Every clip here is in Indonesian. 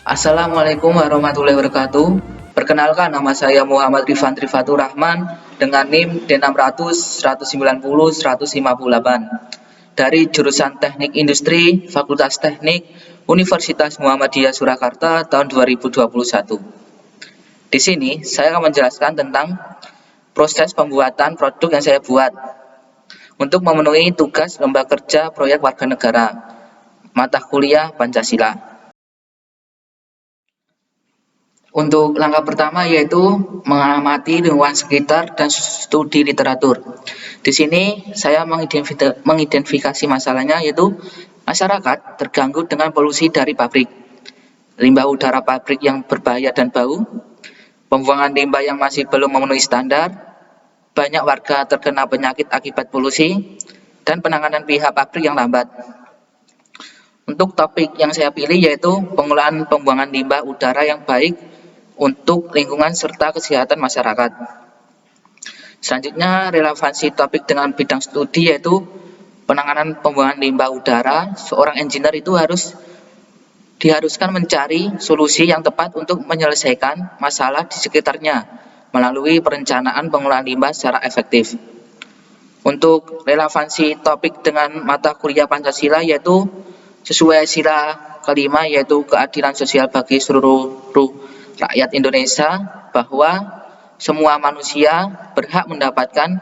Assalamualaikum warahmatullahi wabarakatuh. Perkenalkan, nama saya Muhammad Rifan Trifatur Rahman dengan NIM D600 190 158 dari jurusan Teknik Industri Fakultas Teknik Universitas Muhammadiyah Surakarta tahun 2021. Di sini saya akan menjelaskan tentang proses pembuatan produk yang saya buat untuk memenuhi tugas lembaga kerja proyek warga negara mata kuliah Pancasila. Untuk langkah pertama yaitu mengamati lingkungan sekitar dan studi literatur. Di sini saya mengidentifikasi masalahnya, yaitu masyarakat terganggu dengan polusi dari pabrik, limbah udara pabrik yang berbahaya dan bau, pembuangan limbah yang masih belum memenuhi standar, banyak warga terkena penyakit akibat polusi, dan penanganan pihak pabrik yang lambat. Untuk topik yang saya pilih yaitu pengolahan pembuangan limbah udara yang baik untuk lingkungan serta kesehatan masyarakat. Selanjutnya, relevansi topik dengan bidang studi yaitu penanganan pembuangan limbah udara. Seorang engineer itu diharuskan mencari solusi yang tepat untuk menyelesaikan masalah di sekitarnya melalui perencanaan pengolahan limbah secara efektif. Untuk relevansi topik dengan mata kuliah Pancasila yaitu sesuai sila kelima yaitu keadilan sosial bagi seluruh rakyat Indonesia, bahwa semua manusia berhak mendapatkan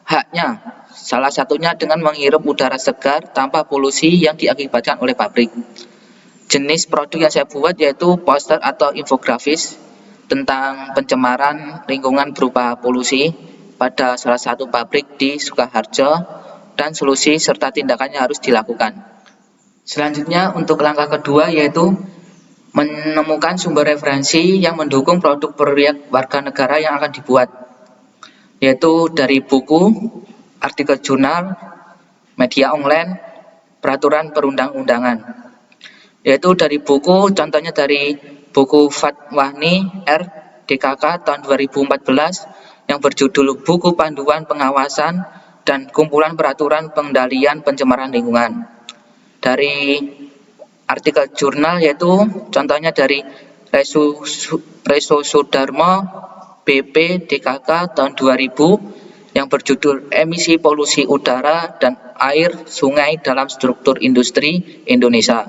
haknya, salah satunya dengan menghirup udara segar tanpa polusi yang diakibatkan oleh pabrik. Jenis produk yang saya buat yaitu poster atau infografis tentang pencemaran lingkungan berupa polusi pada salah satu pabrik di Sukoharjo dan solusi serta tindakannya harus dilakukan. Selanjutnya, untuk langkah kedua yaitu menemukan sumber referensi yang mendukung produk proyek warga negara yang akan dibuat, yaitu dari buku, artikel jurnal, media online, peraturan perundang-undangan. Yaitu dari buku, contohnya dari buku Fatwani R. DKK tahun 2014 yang berjudul Buku Panduan Pengawasan dan Kumpulan Peraturan Pengendalian Pencemaran Lingkungan. Dari artikel jurnal yaitu contohnya dari Reso Sudarmo BP DKK tahun 2000 yang berjudul Emisi Polusi Udara dan Air Sungai dalam Struktur Industri Indonesia.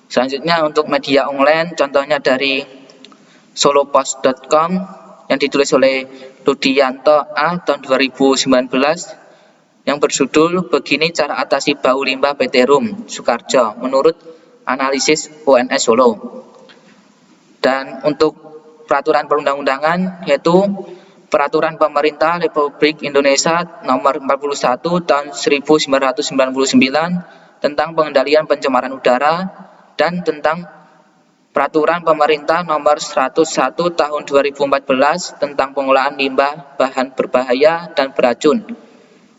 Selanjutnya, untuk media online contohnya dari solopost.com yang ditulis oleh Rudianto A tahun 2019 yang berjudul Begini Cara Atasi Bau Limbah PT Rum Sukoharjo menurut analisis UNS Solo. Dan untuk peraturan perundang-undangan yaitu Peraturan Pemerintah Republik Indonesia Nomor 41 Tahun 1999 tentang pengendalian pencemaran udara dan tentang Peraturan Pemerintah Nomor 101 Tahun 2014 tentang pengolahan limbah bahan berbahaya dan beracun,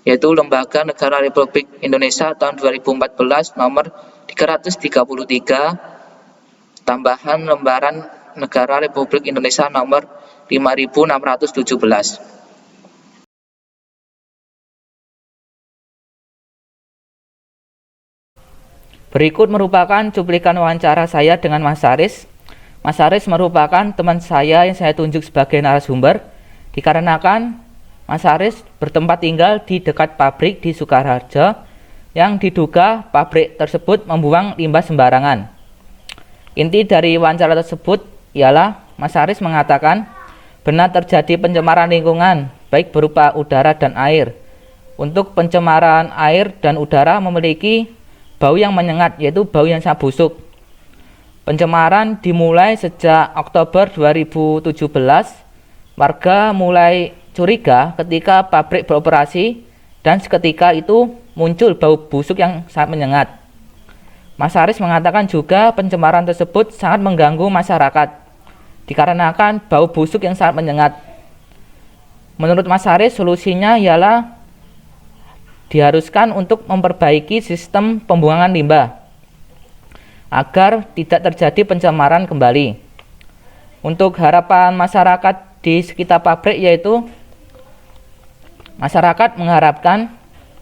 yaitu Lembaga Negara Republik Indonesia tahun 2014 nomor 333 tambahan Lembaran Negara Republik Indonesia nomor 5617. Berikut merupakan cuplikan wawancara saya dengan Mas Saris. Mas Saris merupakan teman saya yang saya tunjuk sebagai narasumber dikarenakan Mas Saris bertempat tinggal di dekat pabrik di Sukoharjo yang diduga pabrik tersebut membuang limbah sembarangan. Inti dari wawancara tersebut ialah Mas Saris mengatakan benar terjadi pencemaran lingkungan baik berupa udara dan air. Untuk pencemaran air dan udara memiliki bau yang menyengat, yaitu bau yang sangat busuk. Pencemaran dimulai sejak Oktober 2017. Warga mulai curiga ketika pabrik beroperasi dan seketika itu muncul bau busuk yang sangat menyengat. Mas Saris mengatakan juga pencemaran tersebut sangat mengganggu masyarakat dikarenakan bau busuk yang sangat menyengat. Menurut Mas Saris, solusinya ialah diharuskan untuk memperbaiki sistem pembuangan limbah agar tidak terjadi pencemaran kembali. Untuk harapan masyarakat di sekitar pabrik yaitu masyarakat mengharapkan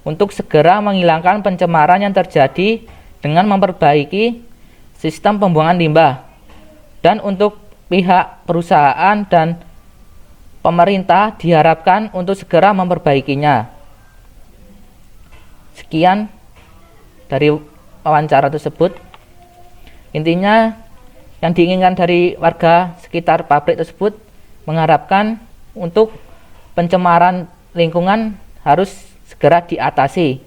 untuk segera menghilangkan pencemaran yang terjadi dengan memperbaiki sistem pembuangan limbah Dan untuk pihak perusahaan dan pemerintah diharapkan untuk segera memperbaikinya. Sekian dari wawancara tersebut. Intinya yang diinginkan dari warga sekitar pabrik tersebut mengharapkan untuk pencemaran lingkungan harus segera diatasi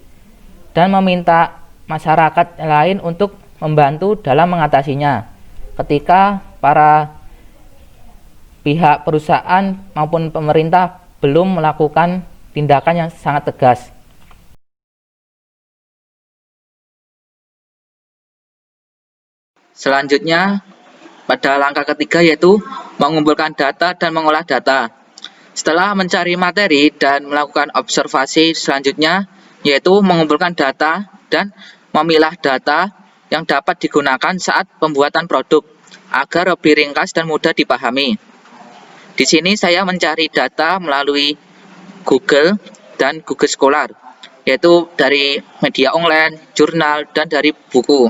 dan meminta masyarakat lain untuk membantu dalam mengatasinya ketika para pihak perusahaan maupun pemerintah belum melakukan tindakan yang sangat tegas. Selanjutnya, pada langkah ketiga yaitu mengumpulkan data dan mengolah data. Setelah mencari materi dan melakukan observasi selanjutnya, yaitu mengumpulkan data dan memilah data yang dapat digunakan saat pembuatan produk agar lebih ringkas dan mudah dipahami. Di sini saya mencari data melalui Google dan Google Scholar, yaitu dari media online, jurnal, dan dari buku.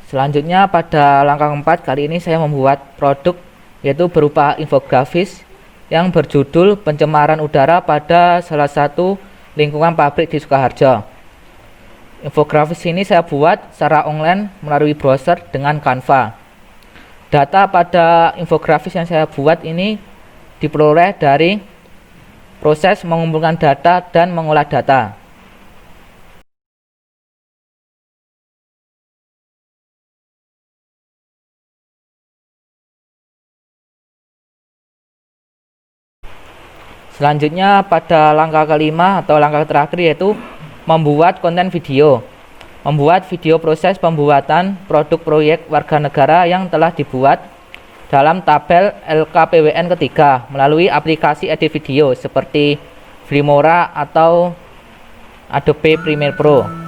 Selanjutnya pada langkah keempat, kali ini saya membuat produk yaitu berupa infografis yang berjudul pencemaran udara pada salah satu lingkungan pabrik di Sukoharjo. Infografis ini saya buat secara online melalui browser dengan Canva. Data pada infografis yang saya buat ini diperoleh dari proses mengumpulkan data dan mengolah data. Selanjutnya pada langkah kelima atau langkah terakhir yaitu membuat konten video. Membuat video proses pembuatan produk proyek warga negara yang telah dibuat dalam tabel LKPWN ketiga melalui aplikasi edit video seperti Filmora atau Adobe Premiere Pro.